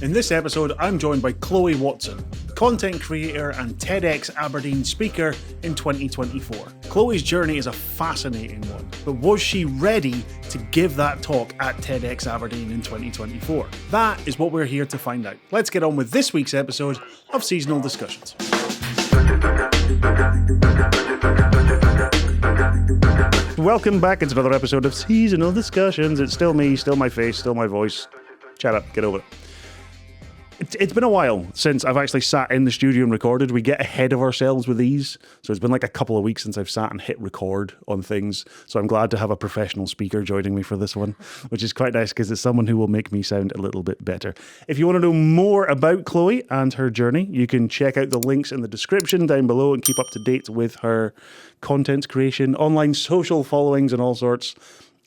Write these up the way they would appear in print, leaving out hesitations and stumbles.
In this episode, I'm joined by Chloe Watson, content creator and TEDx Aberdeen speaker in 2024. Chloe's journey is a fascinating one, but was she ready to give that talk at TEDx Aberdeen in 2024? That is what we're here to find out. Let's get on with this week's episode of Seasonal Discussions. Welcome back. It's another episode of Seasonal Discussions. It's still me, still my face, still my voice. Shut up, get over it. It's been a while since I've actually sat in the studio and recorded. We get ahead of ourselves with these. So it's been like a couple of weeks since I've sat and hit record on things. So I'm glad to have a professional speaker joining me for this one, which is quite nice because it's someone who will make me sound a little bit better. If you want to know more about Chloe and her journey, you can check out the links in the description down below and keep up to date with her content creation, online social followings and all sorts.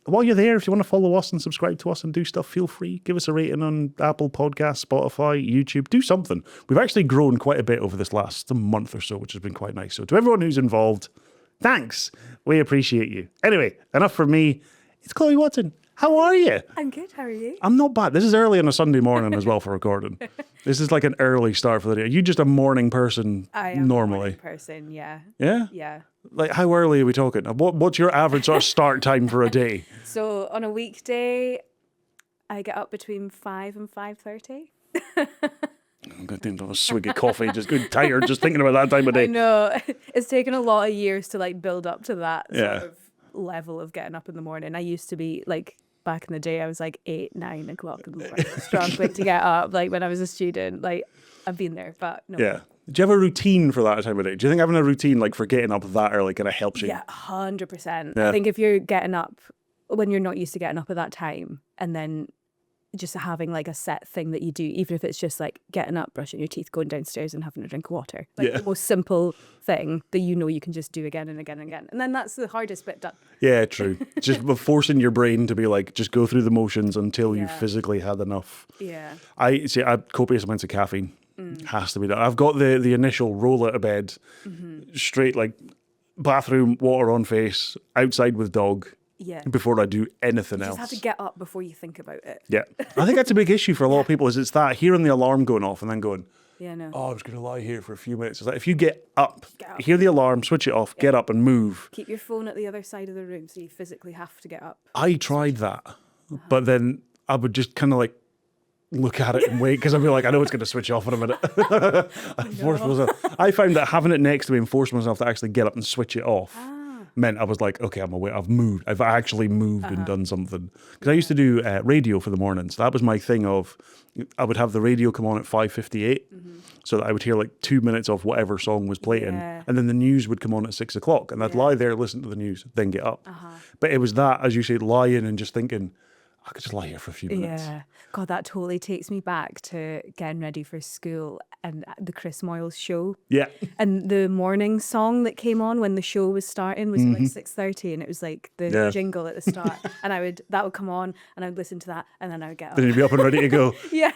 While you're there, if you want to follow us and subscribe to us and do stuff, feel free. Give us a rating on Apple Podcasts, Spotify, YouTube. Do something. We've actually grown quite a bit over this last month or so, which has been quite nice. So to everyone who's involved, thanks. We appreciate you. Anyway, enough from me. It's Chloe Watson. How are you? I'm good. How are you? I'm not bad. This is early on a Sunday morning as well for recording. This is like an early start for the day. Are you just a morning person I am normally? a morning person, yeah. Yeah? Yeah. Like, how early are we talking? What's your average sort of start time for a day? So on a weekday, I get up between 5 and 5:30. I'm going to have a swig of coffee, just good tired, just thinking about that time of day. I know. It's taken a lot of years to like build up to that Yeah. sort of level of getting up in the morning. I used to be like, back in the day, I was like 8, 9 o'clock in the morning, struggling to get up. Like when I was a student, like I've been there, but no. Yeah. Do you have a routine for that time of day? Do you think having a routine like for getting up that early kind of helps you? Yeah, 100%. Yeah. I think if you're getting up when you're not used to getting up at that time, and then just having like a set thing that you do, even if it's just like getting up, brushing your teeth, going downstairs and having a drink of water. Like the most simple thing that you know you can just do again and again and again. And then that's the hardest bit done. Yeah, true. Just forcing your brain to be like, just go through the motions until you physically had enough. Yeah. I have copious amounts of caffeine. Has to be done. I've got the initial roll out of bed, straight like bathroom, water on face, outside with dog. Yeah. Before I do anything You else. just have to get up before you think about it. Yeah. I think that's a big issue for a lot of people is it's that hearing the alarm going off and then going, Yeah, no. oh, I was going to lie here for a few minutes. It's like if you get up, Get up. hear the alarm, switch it off, get up and move. Keep your phone at the other side of the room so you physically have to get up. I tried that, but then I would just kind of like look at it and wait because I'd be like, I know it's going to switch off in a minute. I found that having it next to me and forcing myself to actually get up and switch it off meant I was like, okay, I'm aware. I've moved. I've actually moved and done something. Because I used to do radio for the mornings. That was my thing of, I would have the radio come on at 5:58 so that I would hear like 2 minutes of whatever song was playing. Yeah. And then the news would come on at 6 o'clock and I'd lie there, listen to the news, then get up. But it was that, as you say, lying and just thinking, I could just lie here for a few minutes. Yeah. God, that totally takes me back to getting ready for school and the Chris Moyles show. Yeah. And the morning song that came on when the show was starting was like 6:30, and it was like the jingle at the start. And that would come on and I would listen to that and then I would get up. Then you'd be up and ready to go. Yeah.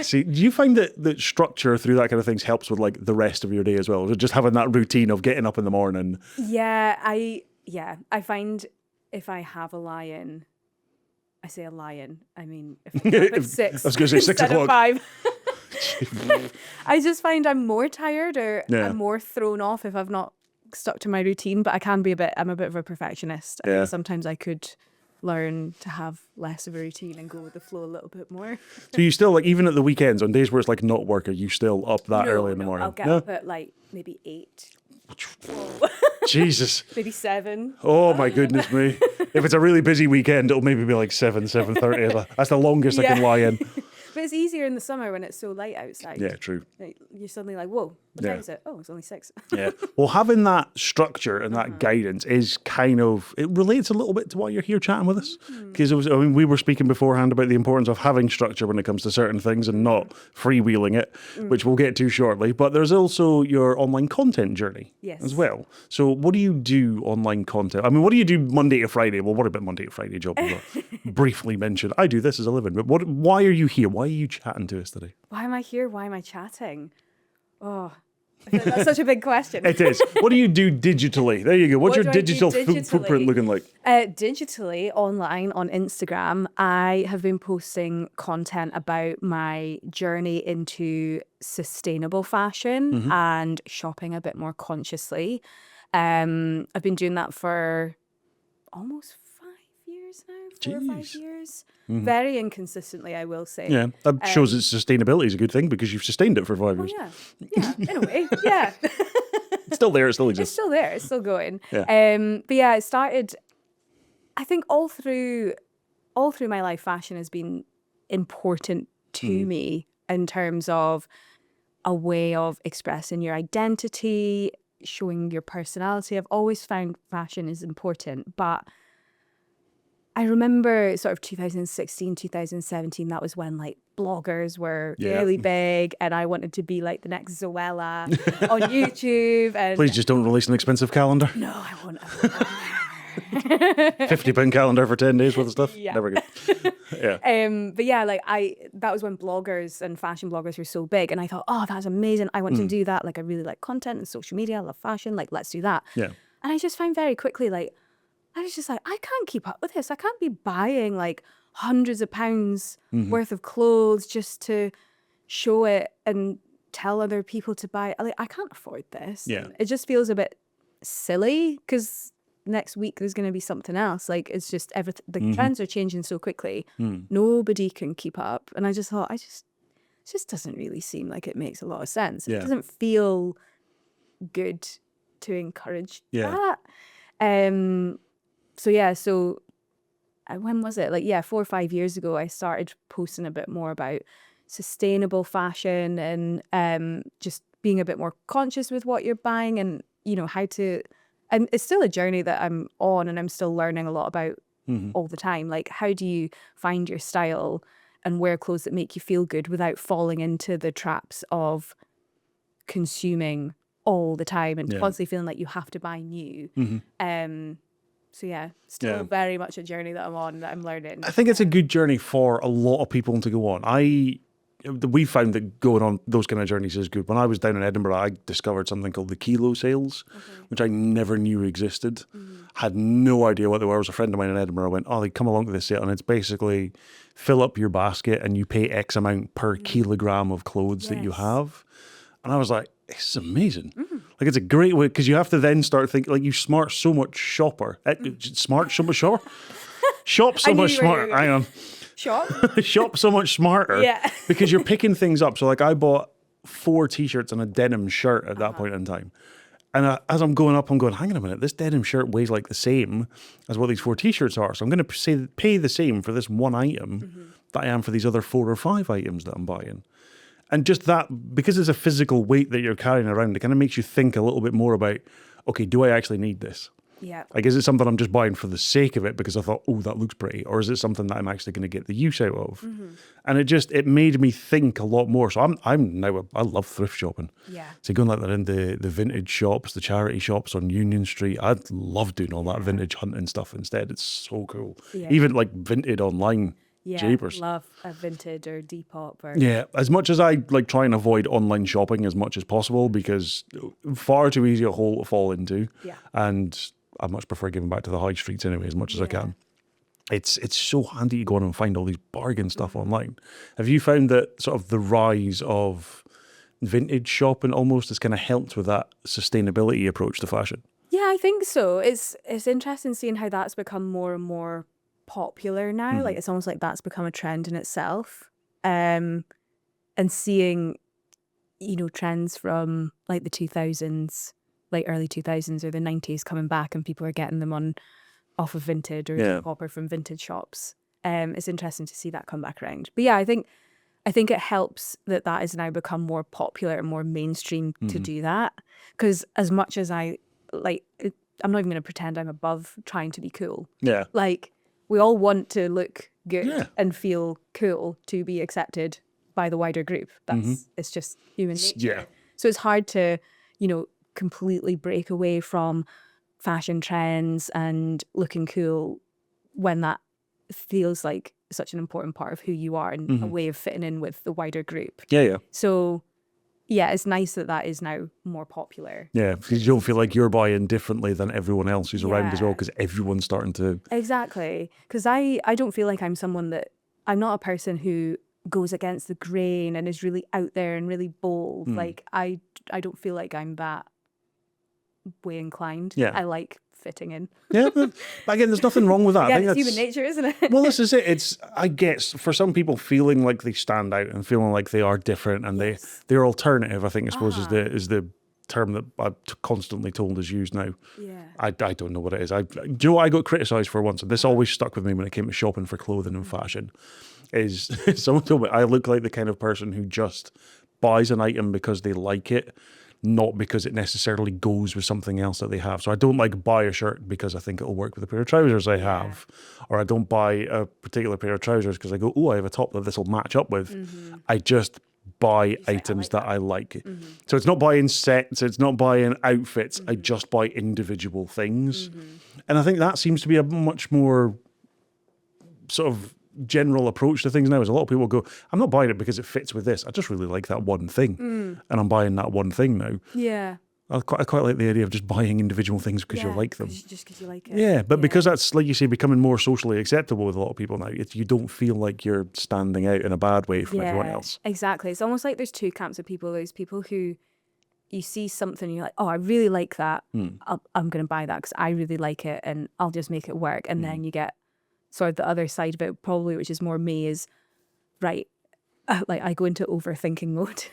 See, do you find that structure through that kind of things helps with like the rest of your day as well? Just having that routine of getting up in the morning. Yeah, I find if I have a lie-in, I say a lie-in, I mean, if I get up at 6, I was going to say 6 instead of o'clock. 5. I just find I'm more tired or I'm more thrown off if I've not stuck to my routine, but I'm a bit of a perfectionist. I think sometimes I could learn to have less of a routine and go with the flow a little bit more. So you still, like, even at the weekends, on days where it's like not work, are you still up that early in the morning? I'll get up at like maybe 8. Jesus. Maybe 7. Oh my goodness me. If it's a really busy weekend, it'll maybe be like 7:30. That's the longest I can lie in. But it's easier in the summer when it's so light outside. Yeah, true. Like, you're suddenly like, whoa, what time is it? Oh, it's only 6. Yeah. Well, having that structure and that guidance is kind of, it relates a little bit to why you're here chatting with us. Because we were speaking beforehand about the importance of having structure when it comes to certain things and not freewheeling it, which we'll get to shortly. But there's also your online content journey as well. So what do you do online content? I mean, what do you do Monday to Friday? Well, what about Monday to Friday job? We'll briefly mention. I do this as a living. But why are you here? Why are you chatting to us today? Why am I here? Why am I chatting? Oh, That's such a big question. It is. What do you do digitally? There you go. What's What your do I do digital digitally? footprint looking like? Digitally, online, on Instagram, I have been posting content about my journey into sustainable fashion and shopping a bit more consciously. I've been doing that for almost 5 years now, 4 or 5 Jeez. years. Very inconsistently, I will say. Yeah, that shows that sustainability is a good thing because you've sustained it for 5 years. Yeah, in a way, yeah. It's still there. It still It's exists. still there. It's still going. Yeah. But yeah, it started. I think all through my life, fashion has been important to me in terms of a way of expressing your identity, showing your personality. I've always found fashion is important, but I remember sort of 2016, 2017, that was when like bloggers were really big and I wanted to be like the next Zoella on YouTube. And Please just don't release an expensive calendar. no, I won't. £50 calendar for 10 days worth of stuff. Yeah. Never good. Yeah. But yeah, like that was when bloggers and fashion bloggers were so big. And I thought, oh, that's amazing. I want to do that. Like I really like content and social media. I love fashion. Like, let's do that. Yeah. And I just found very quickly, like, I was just like, I can't keep up with this. I can't be buying like hundreds of pounds worth of clothes just to show it and tell other people to buy it. Like, I can't afford this. Yeah. It just feels a bit silly because next week there's going to be something else. Like, it's just everything. The trends are changing so quickly. Nobody can keep up. And I just thought, it just doesn't really seem like it makes a lot of sense. Yeah. It doesn't feel good to encourage Yeah. that. So when was it? Like, 4 or 5 years ago, I started posting a bit more about sustainable fashion and just being a bit more conscious with what you're buying and, you know, how to, and it's still a journey that I'm on and I'm still learning a lot about all the time. Like, how do you find your style and wear clothes that make you feel good without falling into the traps of consuming all the time and constantly feeling like you have to buy new. Still very much a journey that I'm on, that I'm learning. I think it's a good journey for a lot of people to go on. We found that going on those kind of journeys is good. When I was down in Edinburgh, I discovered something called the kilo sales, which I never knew existed. Had no idea what they were. I was a friend of mine in Edinburgh. I went, oh, they come along to this sale, and it's basically fill up your basket and you pay X amount per kilogram of clothes that you have. And I was like, it's amazing. Like, it's a great way, because you have to then start thinking, like, you smart so much shopper. Smart so much shopper? Shop so much smarter. Hang on. Shop so much smarter. Yeah. Because you're picking things up. So, like, I bought 4 T-shirts and a denim shirt at that point in time. And as I'm going up, I'm going, hang on a minute, this denim shirt weighs like the same as what these 4 T-shirts are. So I'm going to pay the same for this one item that I am for these other 4 or 5 items that I'm buying. And just that, because it's a physical weight that you're carrying around, it kind of makes you think a little bit more about, okay, do I actually need this? Yeah. Like, is it something I'm just buying for the sake of it because I thought, oh, that looks pretty? Or is it something that I'm actually going to get the use out of? And it made me think a lot more. So I'm now, I love thrift shopping. Yeah. So going like that in the vintage shops, the charity shops on Union Street, I'd love doing all that vintage hunting stuff instead. It's so cool. Yeah. Even like Vinted online. Yeah, Jeepers. love a Vinted or Depop. Or Yeah, as much as I like try and avoid online shopping as much as possible because far too easy a hole to fall into. Yeah. And I much prefer giving back to the high streets anyway as much as I can. It's so handy to go on and find all these bargain stuff online. Have you found that sort of the rise of vintage shopping almost has kind of helped with that sustainability approach to fashion? Yeah, I think so. It's interesting seeing how that's become more and more popular now. Like, it's almost like that's become a trend in itself. And seeing, you know, trends from like the 2000s, like early 2000s or the 90s coming back, and people are getting them off of Vinted or Depop or from vintage shops. It's interesting to see that come back around. But yeah, I think it helps that has now become more popular and more mainstream to do that. Because as much as I'm not even going to pretend I'm above trying to be cool. Yeah. Like, we all want to look good and feel cool to be accepted by the wider group. It's just human nature. Yeah. So it's hard to, you know, completely break away from fashion trends and looking cool when that feels like such an important part of who you are and a way of fitting in with the wider group. Yeah, yeah. So it's nice that is now more popular. Yeah, because you don't feel like you're buying differently than everyone else who's around as well, Yeah. because everyone's starting to... Exactly. Because I don't feel like I'm someone that... I'm not a person who goes against the grain and is really out there and really bold. Like, I don't feel like I'm that way inclined. Yeah. I like fitting in. Yeah, but again, there's nothing wrong with that. Yeah, I think it's that's human nature, isn't it? Well, this is it. I guess for some people, feeling like they stand out and feeling like they are different and they're alternative, I think, I suppose, is the term that I'm constantly told is used now. Yeah. I don't know what it is. Do you know what I got criticised for once? And this always stuck with me when it came to shopping for clothing and fashion. Is someone told me I look like the kind of person who just buys an item because they like it, not because it necessarily goes with something else that they have. So I don't like buy a shirt because I think it'll work with a pair of trousers I have, or I don't buy a particular pair of trousers because I go, oh, I have a top that this will match up with. I just buy items that I like. So it's not buying sets, it's not buying outfits. I just buy individual things. And I think that seems to be a much more sort of general approach to things now. Is a lot of people go, I'm not buying it because it fits with this. I just really like that one thing, and I'm buying that one thing now. Yeah. I quite like the idea of just buying individual things because you like them. Just because you like it. Yeah, but because that's, like you say, becoming more socially acceptable with a lot of people now, you don't feel like you're standing out in a bad way from everyone else. Exactly. It's almost like there's two camps of people. There's people who you see something and you're like, oh, I really like that. I'm going to buy that because I really like it and I'll just make it work. And then you get sort of the other side of it, probably, which is more me, is right. Like I go into overthinking mode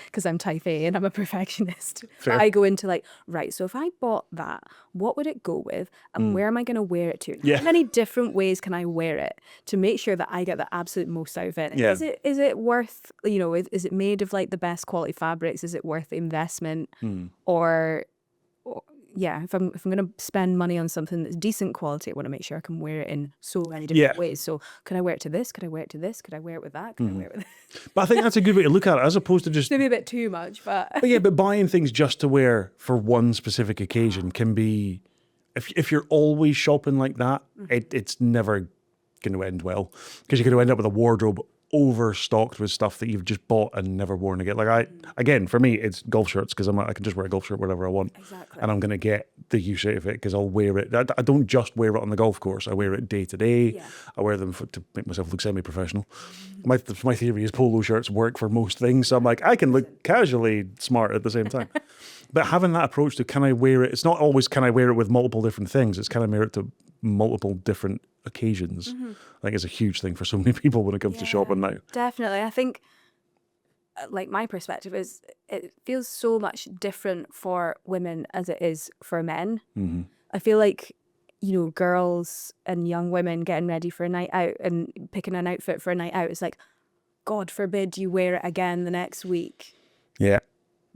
because I'm type A and I'm a perfectionist. But I go into like, right, so if I bought that, what would it go with? And where am I going to wear it to? How many different ways can I wear it to make sure that I get the absolute most out of it? Yeah. Is it worth, is it made of like the best quality fabrics? Is it worth the investment? Or if I'm going to spend money on something that's decent quality, I want to make sure I can wear it in so many different ways. So could I wear it to this? Could I wear it to this? Could I wear it with that? Could I wear it with this? But I think that's a good way to look at it, as opposed to just... Maybe a bit too much, but... But buying things just to wear for one specific occasion can be... If you're always shopping like that, it's never going to end well, because you're going to end up with a wardrobe overstocked with stuff that you've just bought and never worn again. Like again, for me, it's golf shirts, because I can just wear a golf shirt wherever I want. Exactly. And I'm going to get the use out of it because I'll wear it. I don't just wear it on the golf course. I wear it day to day. Yeah. I wear them to make myself look semi-professional. My theory is polo shirts work for most things. So I'm like, I can look casually smart at the same time. But having that approach to, can I wear it? It's not always can I wear it with multiple different things. It's can I wear it to multiple different occasions. I think it's a huge thing for so many people when it comes to shopping now. Definitely. I think, like, my perspective is it feels so much different for women as it is for men. I feel like, girls and young women getting ready for a night out and picking an outfit for a night out, it's like, God forbid you wear it again the next week. Yeah.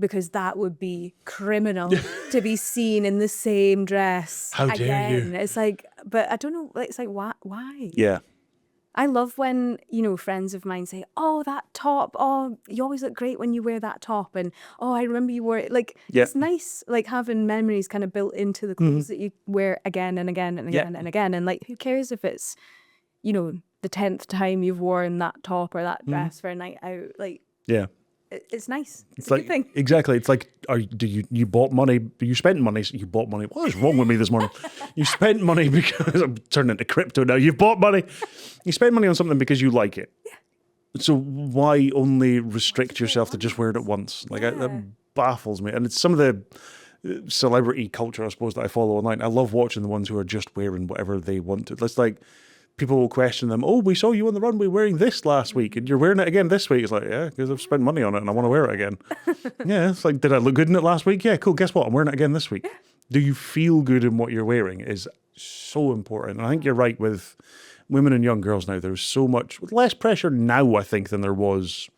Because that would be criminal to be seen in the same dress. How dare you? It's like, but I don't know, it's like, why? Yeah. I love when, friends of mine say, oh, that top, oh, you always look great when you wear that top. And, oh, I remember you wore it. Like, it's nice, like, having memories kind of built into the clothes that you wear again and again and again and again. And, like, who cares if it's, the 10th time you've worn that top or that dress for a night out? Like, yeah. It's nice. It's like, a good thing. Exactly. It's like, you bought money, you spent money, so you bought money. What is wrong with me this morning? You spent money because I'm turning into crypto now. You've bought money. You spend money on something because you like it. Yeah. So why only restrict yourself to just wear it once? Like, that baffles me. And it's some of the celebrity culture, I suppose, that I follow online. I love watching the ones who are just wearing whatever they want to. It's like, people will question them, oh, we saw you on the runway wearing this last week and you're wearing it again this week. It's like, yeah, because I've spent money on it and I want to wear it again. Yeah, it's like, did I look good in it last week? Yeah, cool. Guess what? I'm wearing it again this week. Do you feel good in what you're wearing is so important. And I think you're right with women and young girls now. There's so much, less pressure now, I think, than there was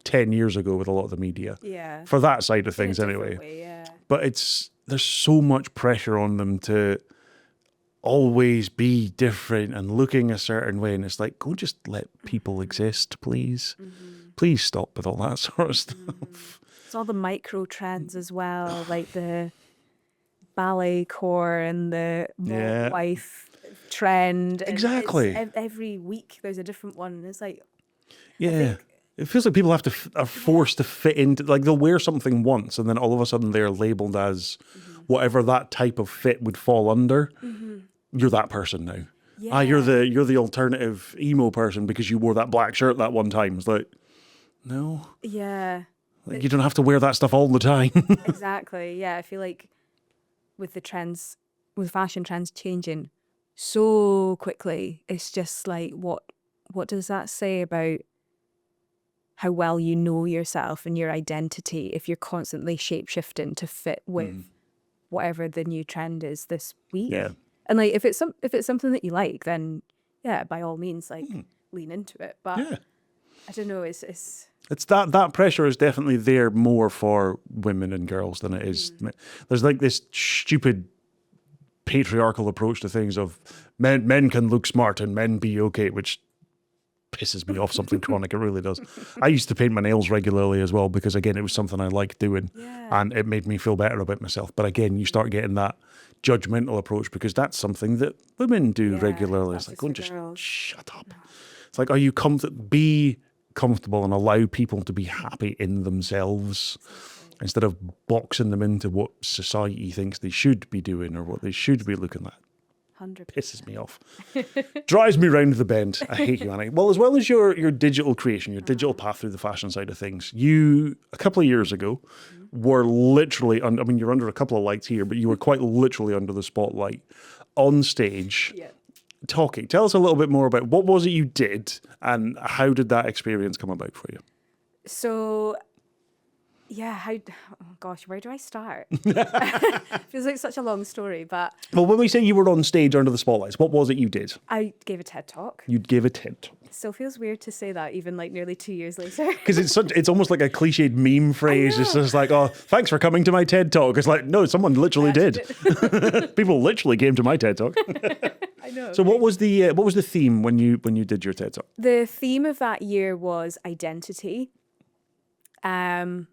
10 years ago with a lot of the media. Yeah. For that side of things anyway. Yeah. But there's so much pressure on them to always be different and looking a certain way, and it's like, go just let people exist, please. Please stop with all that sort of stuff. It's all the micro trends as well, like the ballet core and the wife trend. Exactly. Every week there's a different one. It's like, yeah. It feels like people have to are forced to fit into, like they'll wear something once and then all of a sudden they're labeled as whatever that type of fit would fall under. You're that person now. Yeah. You're the alternative emo person because you wore that black shirt that one time. It's like, no. Yeah. Like, you don't have to wear that stuff all the time. Exactly. Yeah. I feel like with fashion trends changing so quickly, it's just like, what does that say about how well you know yourself and your identity if you're constantly shape-shifting to fit with whatever the new trend is this week? Yeah. And like, if it's something that you like, then yeah, by all means, like lean into it. But Yeah. I don't know, it's that pressure is definitely there more for women and girls than it is. There's like this stupid patriarchal approach to things of men can look smart and men be okay, which pisses me off something chronic. It really does. I used to paint my nails regularly as well because, again, it was something I liked doing and it made me feel better about myself. But again, you start getting that judgmental approach because that's something that women do regularly. It's like, go and just shut up. It's like, are you be comfortable and allow people to be happy in themselves instead of boxing them into what society thinks they should be doing or what they should be looking at. 100%. Pisses me off. Drives me round the bend. I hate you, Annie. Well, as well as your digital creation, your digital path through the fashion side of things, you, a couple of years ago, were literally, you're under a couple of lights here, but you were quite literally under the spotlight on stage. Yeah. Talking. Tell us a little bit more about what was it you did and how did that experience come about for you? So, yeah, where do I start? Feels like such a long story, but... Well, when we say you were on stage under the spotlights, what was it you did? I gave a TED Talk. You gave a TED Talk. It still feels weird to say that, even like nearly 2 years later. Because it's almost like a cliched meme phrase. It's just like, oh, thanks for coming to my TED Talk. It's like, no, someone literally did. People literally came to my TED Talk. I know. So what was the theme when you did your TED Talk? The theme of that year was identity. And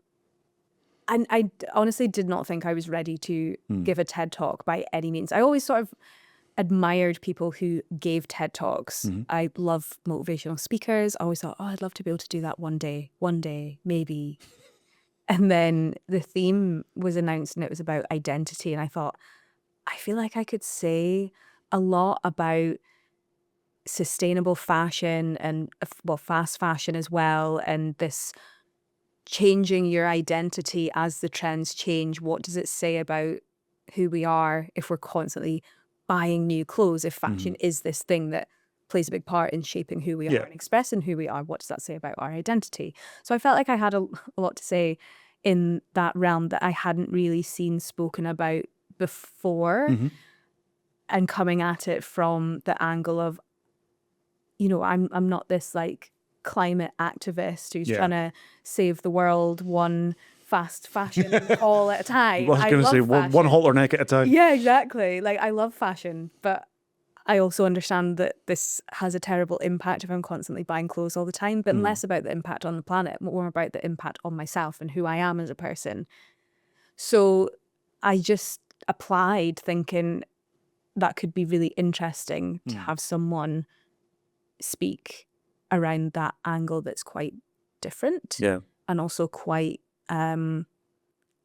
I honestly did not think I was ready to give a TED Talk by any means. I always sort of admired people who gave TED Talks. I love motivational speakers. I always thought, oh, I'd love to be able to do that one day, maybe. And then the theme was announced and it was about identity. And I thought, I feel like I could say a lot about sustainable fashion and, well, fast fashion as well. And this changing your identity as the trends change. What does it say about who we are if we're constantly buying new clothes? If fashion is this thing that plays a big part in shaping who we are and expressing who we are, what does that say about our identity? So I felt like I had a lot to say in that realm that I hadn't really seen spoken about before, and coming at it from the angle of, you know, I'm not this like climate activist who's trying to save the world one fast fashion haul at a time. I was going to say one halter neck at a time. Yeah, exactly. Like, I love fashion, but I also understand that this has a terrible impact if I'm constantly buying clothes all the time, but less about the impact on the planet, more about the impact on myself and who I am as a person. So I just applied thinking that could be really interesting to have someone speak around that angle that's quite different and also quite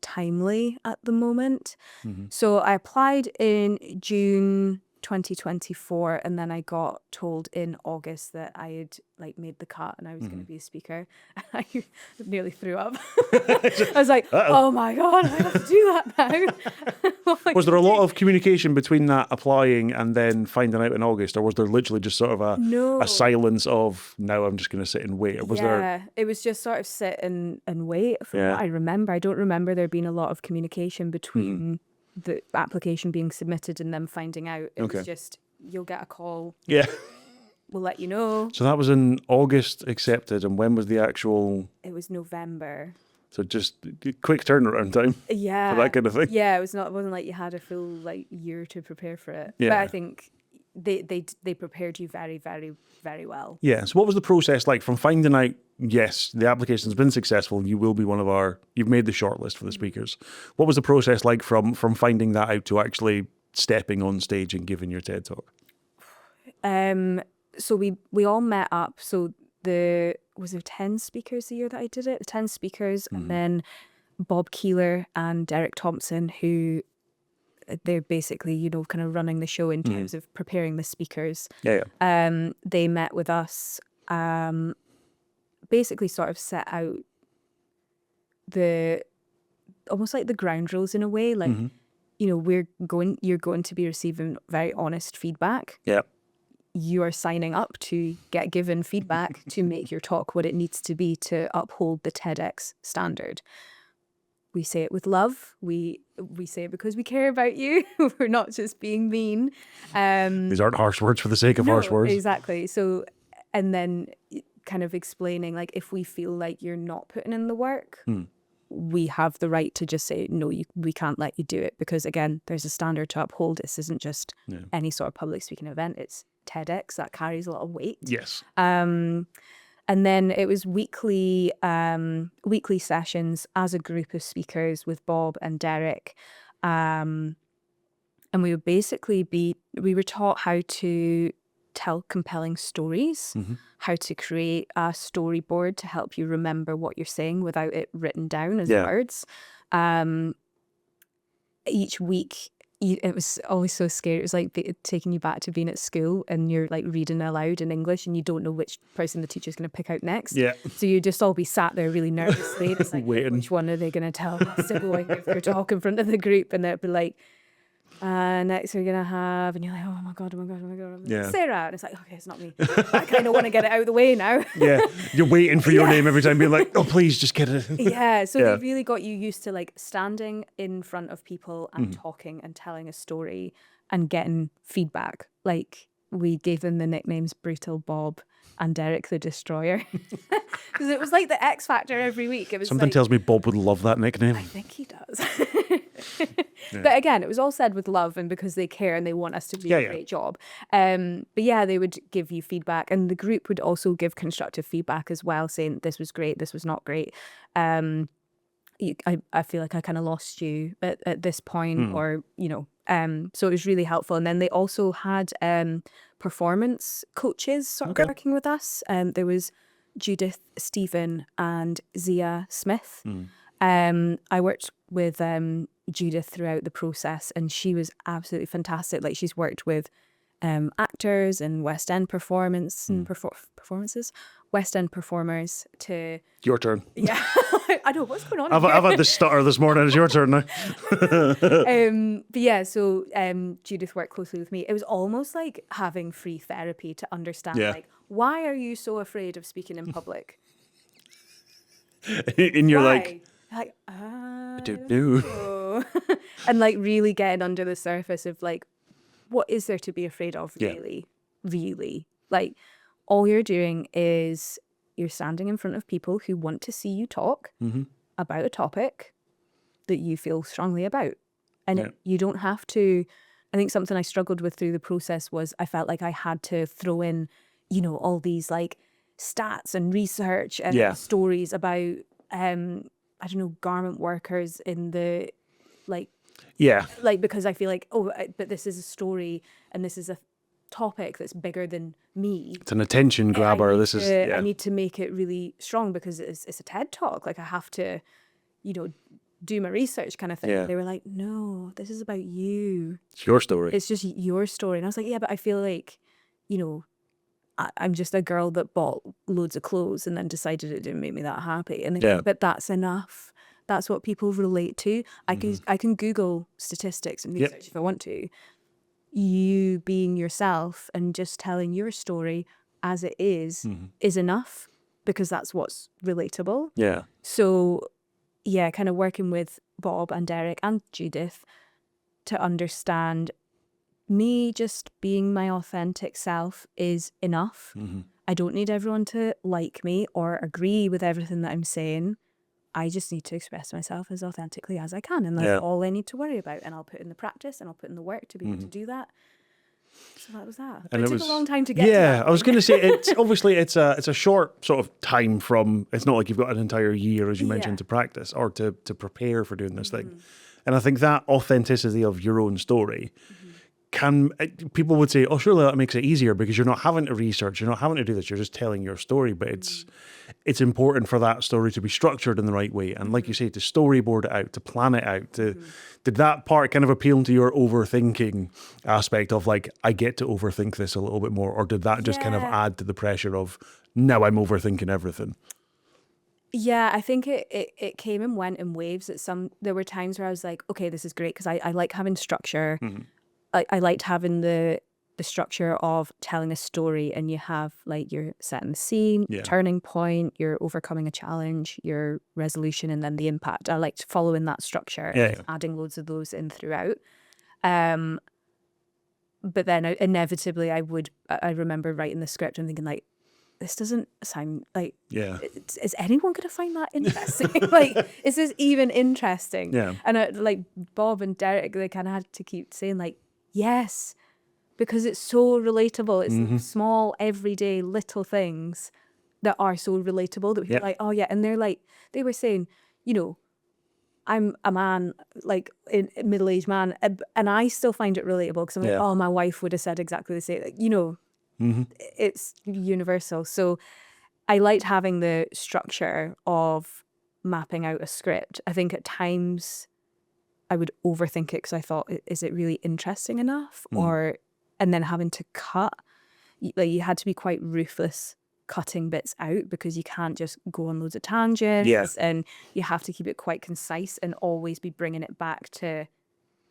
timely at the moment. So I applied in June 2024 and then I got told in August that I had like made the cut and I was going to be a speaker. I nearly threw up. I was like, oh my God, I have to do that now. Was there a lot of communication between that applying and then finding out in August, or was there literally just sort of a silence of, now I'm just going to sit and wait? Or was there... it was just sort of sit and wait from what I remember. I don't remember there being a lot of communication between the application being submitted and them finding out. It was just, you'll get a call. Yeah. We'll let you know. So that was in August accepted, and when was the actual... It was November. So just quick turnaround time for that kind of thing. Yeah, it wasn't like you had a full like year to prepare for it. Yeah. But I think they prepared you very, very, very well. Yeah. So what was the process like from finding out, yes, the application's been successful, you will be you've made the shortlist for the speakers. What was the process like from finding that out to actually stepping on stage and giving your TED Talk? So we all met up. So was there 10 speakers the year that I did it? 10 speakers, and then Bob Keeler and Derek Thompson, who they're basically, kind of running the show in terms of preparing the speakers. They met with us, basically sort of set out almost like the ground rules in a way, like, you're going to be receiving very honest feedback. You are signing up to get given feedback to make your talk what it needs to be to uphold the TEDx standard. We say it with love. We say it because we care about you. We're not just being mean. These aren't harsh words for the sake of harsh words. Exactly. So, and then kind of explaining, like, if we feel like you're not putting in the work, we have the right to just say, no, we can't let you do it, because again, there's a standard to uphold. This isn't just any sort of public speaking event. It's TEDx. That carries a lot of weight. Yes. And then it was weekly sessions as a group of speakers with Bob and Derek. And we would basically we were taught how to tell compelling stories, how to create a storyboard to help you remember what you're saying without it written down as words. Each week, it was always so scary. It was like taking you back to being at school and you're like reading aloud in English and you don't know which person the teacher's going to pick out next. So you just all be sat there really nervously. It's like, waiting. Which one are they going to tell Sybil if they're talk in front of the group? And they'd be like, next we're going to have, and you're like, oh my God. Sarah. And it's like, okay, it's not me. I kind of want to get it out of the way now. You're waiting for your name every time, being like, oh, please just get it. So they really got you used to like standing in front of people and talking and telling a story and getting feedback. Like, we gave them the nicknames Brutal Bob and Derek the Destroyer, because it was like the X Factor every week. It was something tells me Bob would love that nickname. I think he does. But again, it was all said with love and because they care and they want us to do a great job. But they would give you feedback, and the group would also give constructive feedback as well, saying this was great, this was not great. I feel like I kind of lost you at this point, or so it was really helpful. And then they also had performance coaches sort of working with us. There was Judith, Stephen, and Zia Smith. I worked with Judith throughout the process, and she was absolutely fantastic. Like, she's worked with actors and West End performances, West End performers to... Your turn. Yeah. I know, what's going on I've had this stutter this morning. It's your turn now. So Judith worked closely with me. It was almost like having free therapy to understand, like, why are you so afraid of speaking in public? And you're why? I don't know. And like really getting under the surface of like, what is there to be afraid of, really? Really? Like, all you're doing is you're standing in front of people who want to see you talk about a topic that you feel strongly about. And you don't have to... I think something I struggled with through the process was I felt like I had to throw in, all these like stats and research and stories about, garment workers in the, like, like, because I feel like, but this is a story and this is a topic that's bigger than me. It's an attention grabber. I need to make it really strong because it's a TED talk. Like, I have to, do my research kind of thing. They were like, no, this is about you. It's your story. It's just your story. And I was like, yeah, but I feel like, I'm just a girl that bought loads of clothes and then decided it didn't make me that happy. And but that's enough. That's what people relate to. I can Google statistics and research if I want to. You being yourself and just telling your story as it is enough, because that's what's relatable. So kind of working with Bob and Derek and Judith to understand me just being my authentic self is enough. I don't need everyone to like me or agree with everything that I'm saying. I just need to express myself as authentically as I can, and that's all I need to worry about. And I'll put in the practice and I'll put in the work to be able to do that. So that was that. But it took a long time to get to that. I was going to say, it's obviously it's a short sort of time from, it's not like you've got an entire year, as you mentioned, to practice or to prepare for doing this thing. And I think that authenticity of your own story people would say, oh, surely that makes it easier because you're not having to research, you're not having to do this, you're just telling your story. But it's important for that story to be structured in the right way. And like you say, to storyboard it out, to plan it out. Did that part kind of appeal to your overthinking aspect of like, I get to overthink this a little bit more? Or did that just kind of add to the pressure of, now I'm overthinking everything? Yeah, I think it came and went in waves. There were times where I was like, okay, this is great because I like having structure. I liked having the structure of telling a story, and you have like you're setting the scene, turning point, you're overcoming a challenge, your resolution, and then the impact. I liked following that structure and adding loads of those in throughout. But then inevitably I remember writing the script and thinking like, this doesn't sound like, is anyone going to find that interesting? Like, is this even interesting? And like Bob and Derek, they kind of had to keep saying like, yes, because it's so relatable. It's small, everyday, little things that are so relatable that we're like, oh yeah. And they're like, they were saying, you know, I'm a man, like a middle-aged man, and I still find it relatable because I'm like, oh, my wife would have said exactly the same. Like, you know, it's universal. So I liked having the structure of mapping out a script. I think at times I would overthink it because I thought, is it really interesting enough? And then having to cut, like you had to be quite ruthless cutting bits out because you can't just go on loads of tangents, and you have to keep it quite concise and always be bringing it back to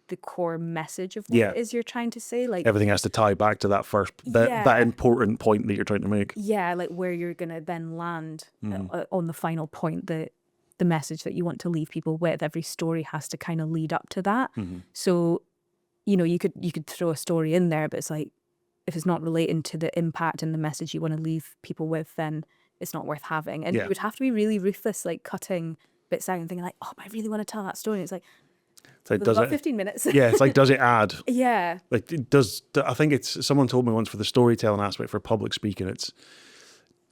the core message of what it is you're trying to say. Like everything has to tie back to that first, that important point that you're trying to make. Yeah, like where you're going to then land on the final point, the message that you want to leave people with. Every story has to kind of lead up to that. So, you know, you could throw a story in there, but it's like, if it's not relating to the impact and the message you want to leave people with, then it's not worth having. And you would have to be really ruthless, like cutting bits out and thinking like, oh, but I really want to tell that story. And it's like does it 15 minutes? It's like, does it add? Like it does. I think it's, someone told me once, for the storytelling aspect for public speaking,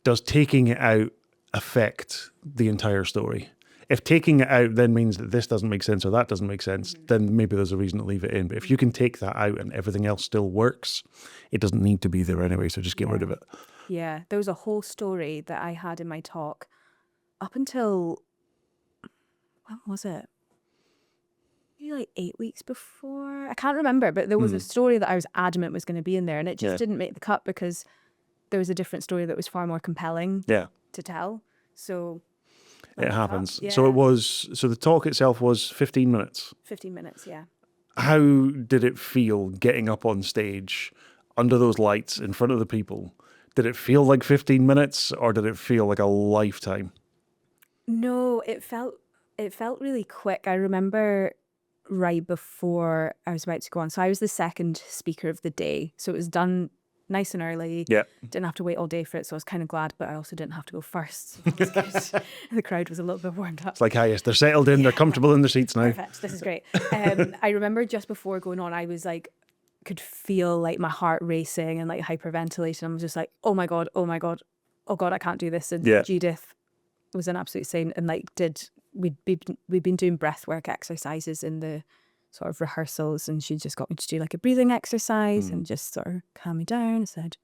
does taking it out affect the entire story? If taking it out then means that this doesn't make sense or that doesn't make sense, then maybe there's a reason to leave it in. But if you can take that out and everything else still works, it doesn't need to be there anyway. So just get rid of it. Yeah, there was a whole story that I had in my talk up until, when was it? Maybe like 8 weeks before. I can't remember, but there was a story that I was adamant was going to be in there, and it just didn't make the cut because there was a different story that was far more compelling to tell. So it happens. So the talk itself was 15 minutes. 15 minutes, yeah. How did it feel getting up on stage under those lights in front of the people? Did it feel like 15 minutes or did it feel like a lifetime? No, it felt really quick. I remember right before I was about to go on. So I was the second speaker of the day. So it was done nice and early. Didn't have to wait all day for it. So I was kind of glad, but I also didn't have to go first. So that was good. The crowd was a little bit warmed up. It's like, yes, they're settled in. They're comfortable in their seats now. Perfect. This is great. I remember just before going on, I was like, could feel like my heart racing and like hyperventilating. I was just like, oh my God, oh God, I can't do this. And Judith was an absolute saint and like we'd been doing breathwork exercises in the sort of rehearsals, and she just got me to do like a breathing exercise and just sort of calm me down and said,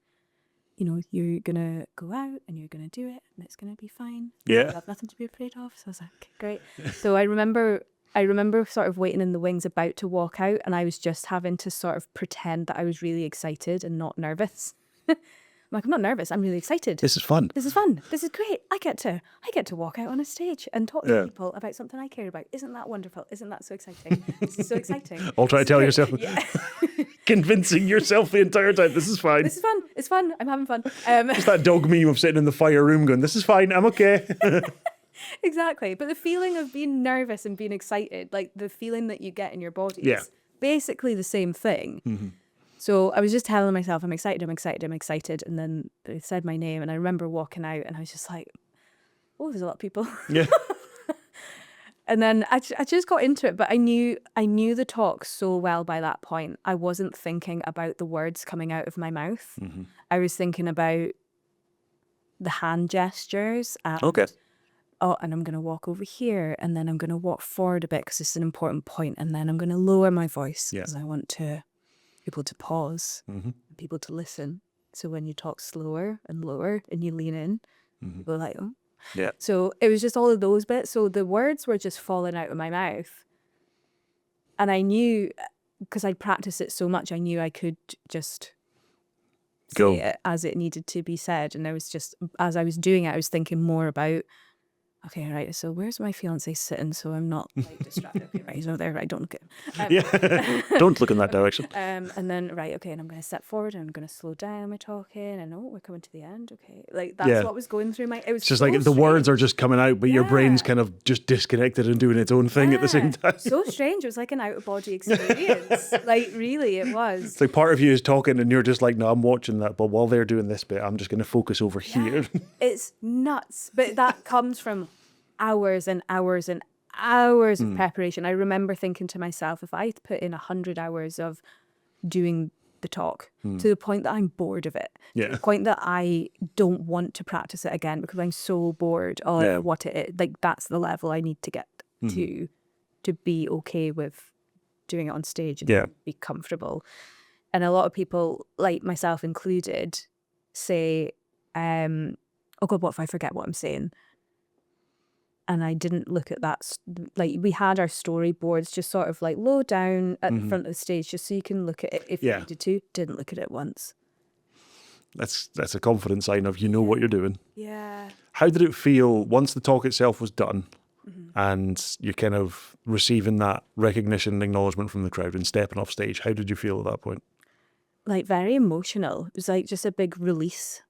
you know, you're gonna go out and you're gonna do it and it's gonna be fine. You have nothing to be afraid of. So I was like, okay, great. So I remember sort of waiting in the wings about to walk out, and I was just having to sort of pretend that I was really excited and not nervous. I'm like, I'm not nervous. I'm really excited. This is fun. This is fun. This is great. I get to walk out on a stage and talk to people about something I care about. Isn't that wonderful? Isn't that so exciting? This is so exciting. All try to tell yourself. Convincing yourself the entire time. This is fine. This is fun. It's fun. I'm having fun. Just that dog meme of sitting in the fire room going, this is fine. I'm okay. Exactly. But the feeling of being nervous and being excited, like the feeling that you get in your body is basically the same thing. So I was just telling myself, I'm excited. And then they said my name, and I remember walking out and I was just like, oh, there's a lot of people. Yeah. And then I just got into it, but I knew the talk so well by that point. I wasn't thinking about the words coming out of my mouth. I was thinking about the hand gestures. And, oh, and I'm going to walk over here, and then I'm going to walk forward a bit because it's an important point, and then I'm going to lower my voice because I want to people to pause, people to listen. So when you talk slower and lower and you lean in, people are like, oh. Yeah. So it was just all of those bits. So the words were just falling out of my mouth. And I knew, because I'd practiced it so much, I knew I could just Go. say it as it needed to be said. And I was just, as I was doing it, I was thinking more about, okay, right, so where's my fiance sitting so I'm not like distracted? Okay, right, he's over there, right, don't look at him. Yeah. Don't look in that direction. And then, right, okay, and I'm going to step forward and I'm going to slow down my talking and, oh, we're coming to the end, okay. Like, that's what was going through my, it was It's just so like the strange. words are just coming out, but your brain's Yeah. kind of just disconnected and doing its own thing at the same time. So strange. It was like an out-of-body experience. Like, really, it was. It's like part of you is talking and you're just like, no, I'm watching that, but while they're doing this bit, I'm just going to focus over here. It's nuts. But that comes from hours and hours and hours of preparation. I remember thinking to myself, if I put in 100 hours of doing the talk to the point that I'm bored of it, to the point that I don't want to practice it again because I'm so bored of what it is, like that's the level I need to get to be okay with doing it on stage and be comfortable. And a lot of people, like myself included, say, oh God, what if I forget what I'm saying? And I didn't look at that. Like, we had our storyboards just sort of like low down at the front of the stage just so you can look at it if you needed to. Didn't look at it once. That's a confident sign of you know what you're doing. Yeah. How did it feel once the talk itself was done and you're kind of receiving that recognition and acknowledgement from the crowd and stepping off stage? How did you feel at that point? Like, very emotional. It was like just a big release.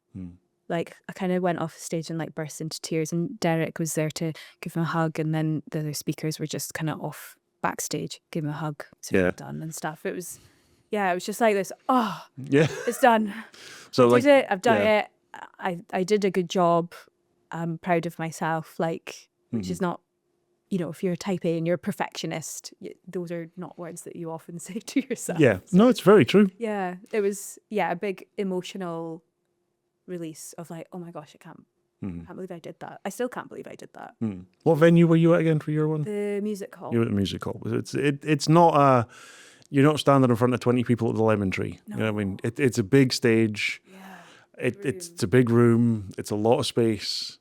Like, I kind of went off stage and like burst into tears, and Derek was there to give him a hug, and then the other speakers were just kind of off backstage, give him a hug, so well done and stuff. It was, it was just like this, it's done. So I did it, I've done it. I did a good job. I'm proud of myself, like, which is not, you know, if you're a type A and you're a perfectionist, those are not words that you often say to yourself. Yeah, no, it's very true. Yeah, it was, a big emotional release of like, oh my gosh, I can't believe I did that. I still can't believe I did that. What venue were you at again for your one? The music hall. You were at the music hall. It's not you're not standing in front of 20 people at the Lemon Tree. No. You know what I mean? It's a big stage. Yeah. It's a big room. It's a lot of space.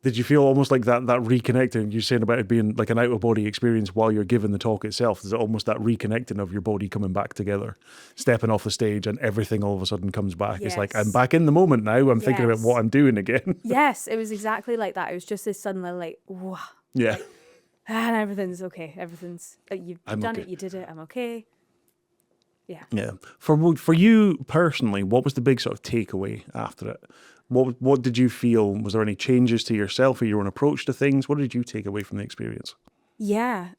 Did you feel almost like that reconnecting? You're saying about it being like an out-of-body experience while you're giving the talk itself. Is it almost that reconnecting of your body coming back together, stepping off the stage and everything all of a sudden comes back? Yes. It's like, I'm back in the moment now. I'm thinking about what I'm doing again. Yes, it was exactly like that. It was just this sudden like, wow. Yeah. Like, and everything's okay. Everything's, you've done it, you did it, I'm okay. Yeah. Yeah. For you personally, what was the big sort of takeaway after it? What did you feel? Was there any changes to yourself or your own approach to things? What did you take away from the experience? Yeah.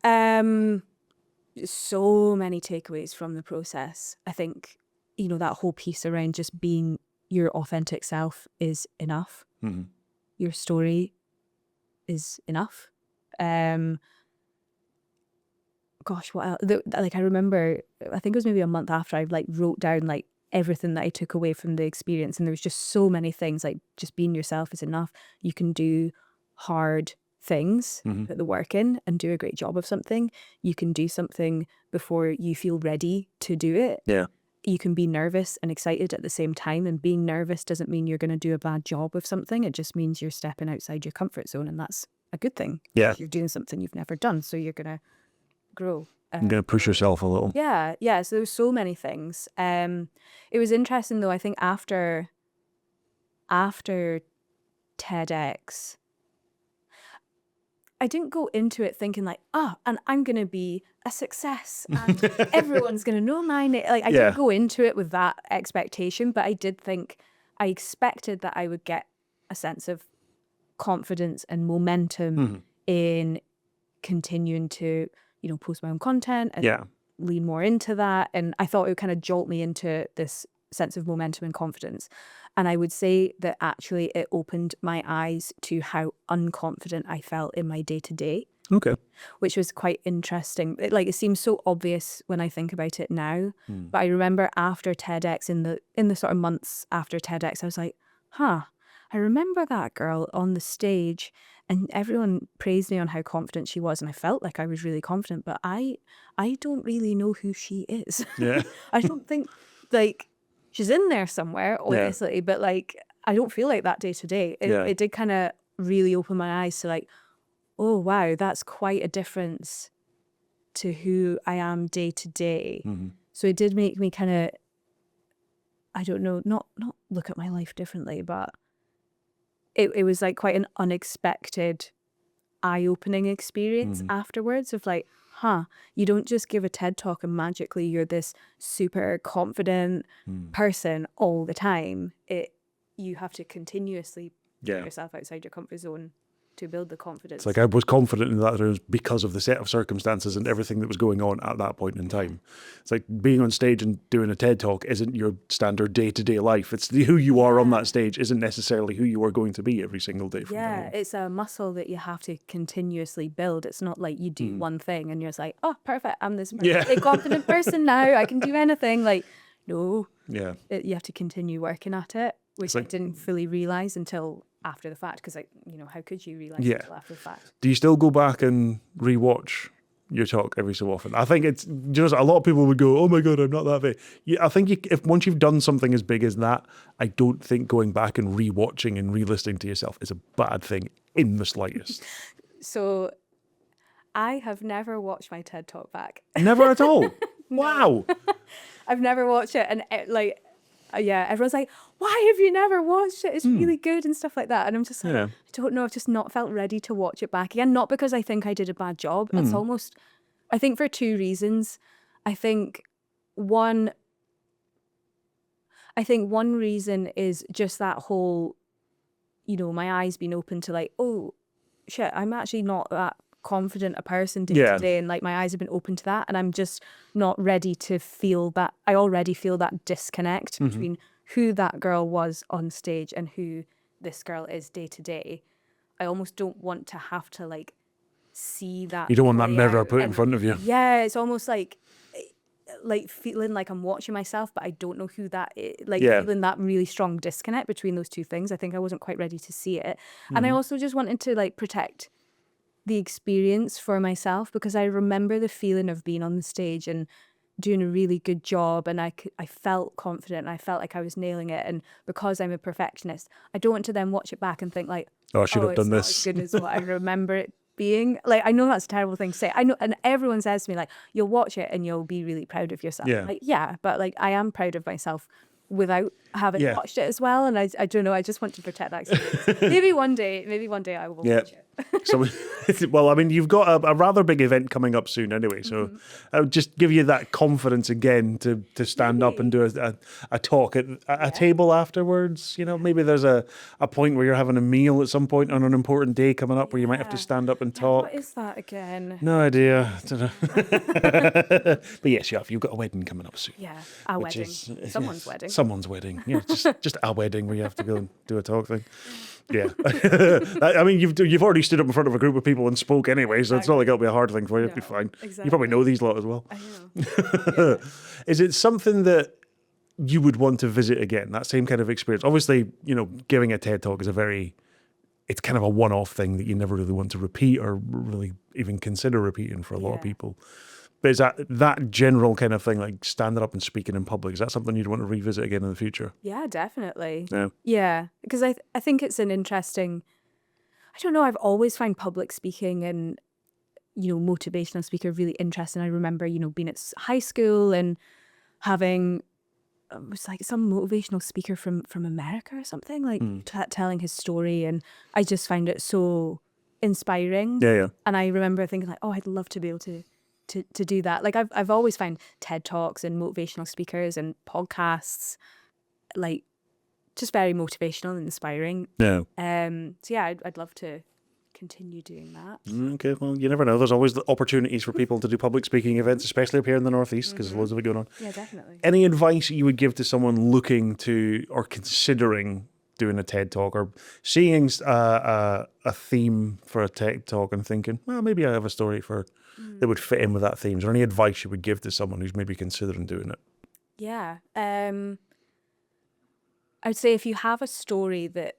So many takeaways from the process. I think, you know, that whole piece around just being your authentic self is enough. Your story is enough. Gosh, what else? Like, I remember, I think it was maybe a month after, I like wrote down like everything that I took away from the experience, and there was just so many things. Like, just being yourself is enough. You can do hard things, put the work in and do a great job of something. You can do something before you feel ready to do it. Yeah. You can be nervous and excited at the same time, and being nervous doesn't mean you're going to do a bad job of something. It just means you're stepping outside your comfort zone, and that's a good thing. Yeah. You're doing something you've never done, so you're going to grow. You're going to push yourself a little. Yeah. So there were so many things. It was interesting though. I think after TEDx, I didn't go into it thinking like, and I'm going to be a success and everyone's going to know my name. Like, I didn't go into it with that expectation, but I did think, I expected that I would get a sense of confidence and momentum in continuing to, you know, post my own content and lean more into that. And I thought it would kind of jolt me into this sense of momentum and confidence. And I would say that actually it opened my eyes to how unconfident I felt in my day-to-day. Okay. Which was quite interesting. It seems so obvious when I think about it now. But I remember after TEDx, in the sort of months after TEDx, I was like, I I remember that girl on the stage and everyone praised me on how confident she was. And I felt like I was really confident, but I don't really know who she is. Yeah. I don't think, like, she's in there somewhere, Yeah. obviously, but like, I don't feel like that day to day. Yeah. It did kind of really open my eyes to like, oh, wow, that's quite a difference to who I am day to day. Mm-hmm. So it did make me kind of, I don't know, not look at my life differently, but it was like quite an unexpected, eye-opening experience afterwards of like, you don't just give a TED talk and magically you're this super confident person all the time. You have to continuously put yourself outside your comfort zone to build the confidence. It's like I was confident in that room because of the set of circumstances and everything that was going on at that point in time. It's like being on stage and doing a TED talk isn't your standard day-to-day life. It's who you are on that stage isn't necessarily who you are going to be every single day from now on. It's a muscle that you have to continuously build. It's not like you do one thing and you're just like, oh, perfect, I'm this perfectly confident person now. I can do anything. Like, no. Yeah. You have to continue working at it, which I didn't fully realise until after the fact, because how could you realise until after the fact? Do you still go back and rewatch your talk every so often? I think it's just a lot of people would go, "Oh my god, I'm not that big." I think if once you've done something as big as that, I don't think going back and rewatching and re-listening to yourself is a bad thing in the slightest. So, I have never watched my TED talk back. Never at all. Wow. I've never watched it, and everyone's like, why have you never watched it? It's really good and stuff like that. And I'm just like, I don't know, I've just not felt ready to watch it back again. Not because I think I did a bad job. It's almost, I think for two reasons. I think one reason is just that whole, my eyes being open to like, oh shit, I'm actually not that confident a person day to day, and like my eyes have been open to that, and I'm just not ready to feel that. I already feel that disconnect between who that girl was on stage and who this girl is day to day. I almost don't want to have to like see that. You don't want that play mirror out put in front of you. Yeah, it's almost like feeling like I'm watching myself, but I don't know who that is. Feeling that really strong disconnect between those two things. I think I wasn't quite ready to see it, and I also just wanted to like protect the experience for myself, because I remember the feeling of being on the stage and doing a really good job, and I felt confident and I felt like I was nailing it, and because I'm a perfectionist, I don't want to then watch it back and think like, I should have done this. It's not as good as what I remember it being. Like, I know that's a terrible thing to say. I know, and everyone says to me like, you'll watch it and you'll be really proud of yourself. Like, but like I am proud of myself without having watched it as well, and I don't know, I just want to protect that experience. maybe one day I will watch it. So, well, I mean, you've got a rather big event coming up soon anyway, so I'll just give you that confidence again to stand up and do a talk at a table afterwards. Maybe there's a point where you're having a meal at some point on an important day coming up where you might have to stand up and talk. What is that again? No idea. But yes, you've got a wedding coming up soon. Yeah, a wedding. Someone's wedding. Someone's wedding. Yeah, just a wedding where you have to go and do a talk thing. Yeah. I mean, you've already stood up in front of a group of people and spoke anyway, so it's not like it'll be a hard thing for you. It'll be fine. Exactly. You probably know these lot as well. I know. Is it something that you would want to visit again, that same kind of experience? Obviously, giving a TED Talk is it's kind of a one-off thing that you never really want to repeat or really even consider repeating for a lot of people. But is that general kind of thing, like standing up and speaking in public, is that something you'd want to revisit again in the future? Yeah, definitely. Yeah. Yeah, because I think it's an interesting, I don't know, I've always found public speaking and, motivational speaker really interesting. I remember, being at high school and having, it was like some motivational speaker from America or something, like telling his story, and I just found it so inspiring. Yeah. And I remember thinking like, oh, I'd love to be able to do that. Like I've always found TED Talks and motivational speakers and podcasts like just very motivational and inspiring. Yeah. So yeah, I'd love to continue doing that. Okay, well, you never know. There's always the opportunities for people to do public speaking events, especially up here in the Northeast, because there's loads of it going on. Yeah, definitely. Any advice you would give to someone looking to or considering doing a TED Talk, or seeing a theme for a TED Talk and thinking, well, maybe I have a story that would fit in with that theme? Is there any advice you would give to someone who's maybe considering doing it? Yeah. I'd say if you have a story that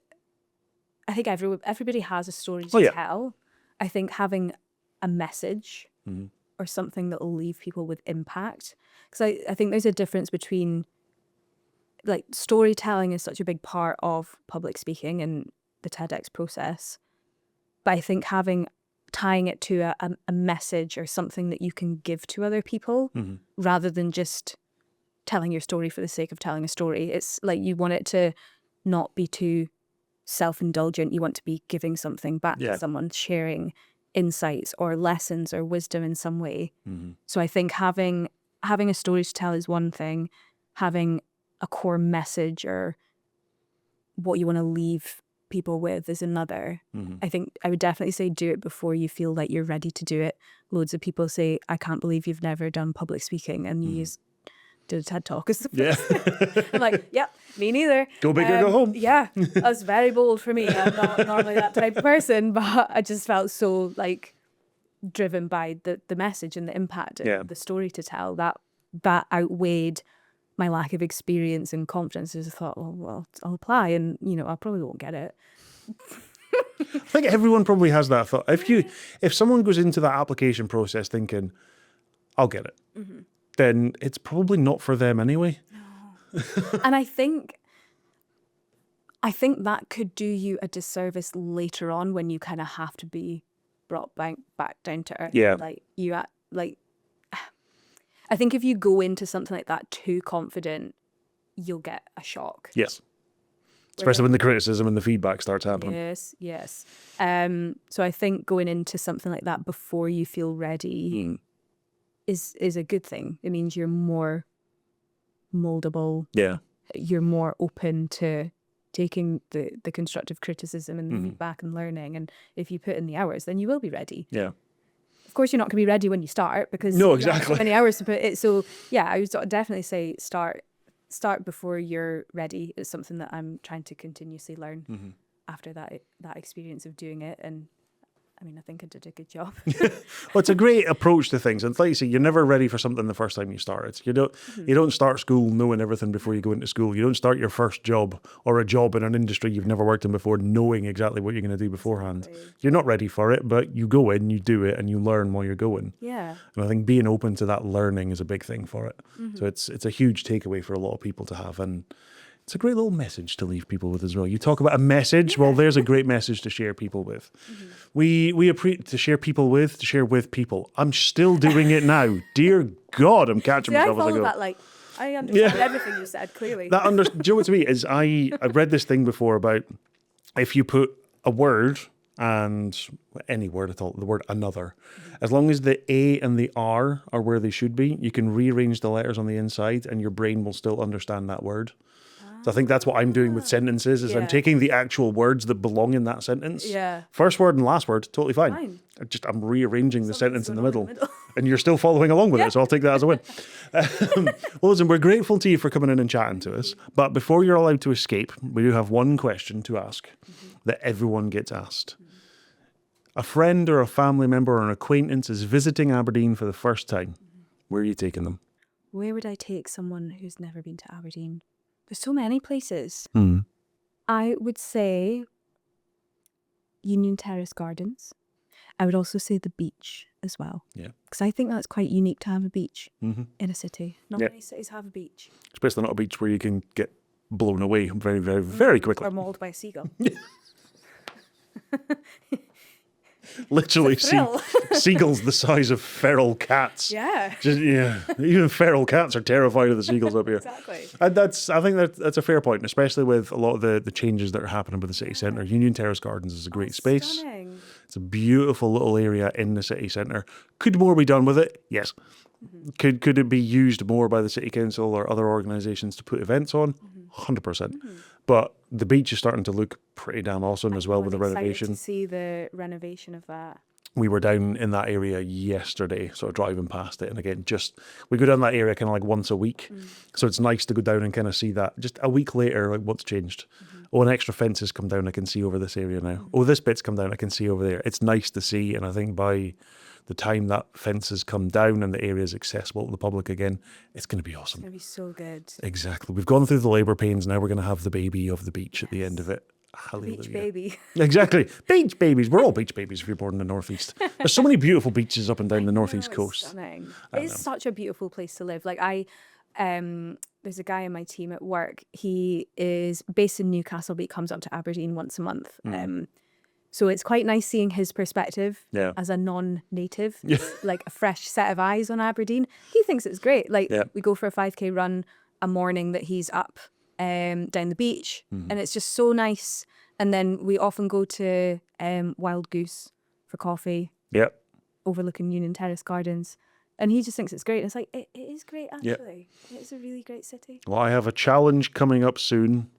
I think everybody has a story Oh, to yeah. tell. I think having a message or something that will leave people with impact. Because I think there's a difference between, like, storytelling is such a big part of public speaking and the TEDx process. But I think tying it to a message or something that you can give to other people rather than just telling your story for the sake of telling a story. It's like you want it to not be too self-indulgent. You want to be giving something back to someone, sharing insights or lessons or wisdom in some way. So I think having a story to tell is one thing. Having a core message or what you want to leave people with is another. I think I would definitely say do it before you feel like you're ready to do it. Loads of people say, I can't believe you've never done public speaking, and you did a TED Talk as the first. I'm like, yep, me neither. Go big or go home. Yeah, that's very bold for me. I'm not normally that type of person, but I just felt so like driven by the message and the impact and the story to tell that outweighed my lack of experience and confidence. I just thought, oh, well, I'll apply and, I probably won't get it. I think everyone probably has that thought. If someone goes into that application process thinking, I'll get it, then it's probably not for them anyway. No. And I think that could do you a disservice later on when you kind of have to be brought back down to earth. Yeah. I think if you go into something like that too confident, you'll get a shock. Yes. Especially when the criticism and the feedback starts happening. Yes. So I think going into something like that before you feel ready is a good thing. It means you're more moldable. Yeah. You're more open to taking the constructive criticism and the feedback and learning. And if you put in the hours, then you will be ready. Yeah. Of course, you're not going to be ready when you start because no, you exactly. have so many hours to put it. So yeah, I would definitely say start before you're ready. It's something that I'm trying to continuously learn after that experience of doing it. And I mean, I think I did a good job. Well, it's a great approach to things. And like you say, you're never ready for something the first time you start it. You don't start school knowing everything before you go into school. You don't start your first job or a job in an industry you've never worked in before knowing exactly what you're going to do beforehand. Exactly. You're not ready for it, but you go in, you do it, and you learn while you're going. Yeah. And I think being open to that learning is a big thing for it. So it's a huge takeaway for a lot of people to have. And it's a great little message to leave people with as well. You talk about a message. Well, there's a great message to share people with. We appreciate to share with people. I'm still doing it now. Dear God, I'm catching myself as I go. That, I understand everything you said, clearly. Do you know what to me is I read this thing before about if you put a word and any word at all, the word another, as long as the A and the R are where they should be, you can rearrange the letters on the inside and your brain will still understand that word. So I think that's what I'm doing with sentences is I'm taking the actual words that belong in that sentence. Yeah. First word and last word, totally fine. I'm rearranging the sentence in the middle. And you're still following along with it, so I'll take that as a win. Well, listen, we're grateful to you for coming in and chatting to us. But before you're allowed to escape, we do have one question to ask that everyone gets asked. A friend or a family member or an acquaintance is visiting Aberdeen for the first time. Where are you taking them? Where would I take someone who's never been to Aberdeen? There's so many places. I would say Union Terrace Gardens. I would also say the beach as well. Yeah. Because I think that's quite unique to have a beach in a city. Not many cities have a beach. Especially not a beach where you can get blown away very, very, very quickly. Or mauled by a seagull. Literally, seagulls the size of feral cats. Yeah. Even feral cats are terrified of the seagulls up here. Exactly. And I think that's a fair point, especially with a lot of the changes that are happening with the city centre. Union Terrace Gardens is a great space. Stunning. It's a beautiful little area in the city centre. Could more be done with it? Yes. Could it be used more by the city council or other organisations to put events on? 100%. But the beach is starting to look pretty damn awesome as well with the renovation. To see the renovation of that. We were down in that area yesterday, sort of driving past it. And again, we go down that area kind of like once a week. So it's nice to go down and kind of see that. Just a week later, like what's changed. Oh, an extra fence has come down. I can see over this area now. Oh, this bit's come down. I can see over there. It's nice to see. And I think by the time that fence has come down and the area is accessible to the public again, it's going to be awesome. It's going to be so good. Exactly. We've gone through the labour pains. Now we're going to have the baby of the beach at the end of it. Hallelujah. Beach baby. Exactly. Beach babies. We're all beach babies if you're born in the Northeast. There's so many beautiful beaches up and down the Northeast It's coast. stunning. It's such a beautiful place to live. Like there's a guy in my team at work. He is based in Newcastle, but he comes up to Aberdeen once a month. So it's quite nice seeing his perspective as a non-native, like a fresh set of eyes on Aberdeen. He thinks it's great. Like we go for a 5K run a morning that he's up down the beach, and it's just so nice. And then we often go to Wild Goose for coffee, overlooking Union Terrace Gardens. And he just thinks it's great. And it's like, it is great, actually. It's a really great city. Well, I have a challenge coming up soon,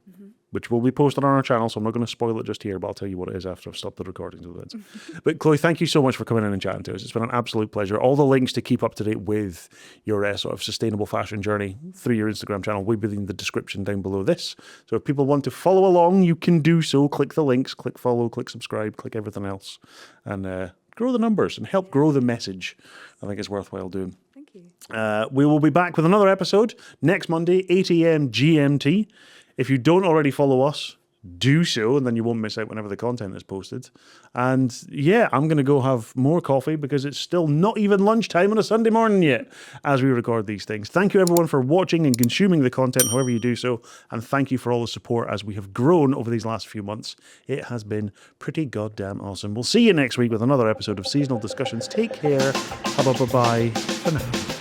which will be posted on our channel, so I'm not going to spoil it just here, but I'll tell you what it is after I've stopped the recordings of it. But Chloe, thank you so much for coming in and chatting to us. It's been an absolute pleasure. All the links to keep up to date with your sort of sustainable fashion journey through your Instagram channel will be in the description down below this. So if people want to follow along, you can do so. Click the links, click follow, click subscribe, click everything else. And grow the numbers and help grow the message. I think it's worthwhile doing. Thank you. We will be back with another episode next Monday, 8 a.m. GMT. If you don't already follow us, do so, and then you won't miss out whenever the content is posted. And yeah, I'm going to go have more coffee because it's still not even lunchtime on a Sunday morning yet as we record these things. Thank you everyone for watching and consuming the content, however you do so. And thank you for all the support as we have grown over these last few months. It has been pretty goddamn awesome. We'll see you next week with another episode of Seasonal Discussions. Take care. Bye-bye for now.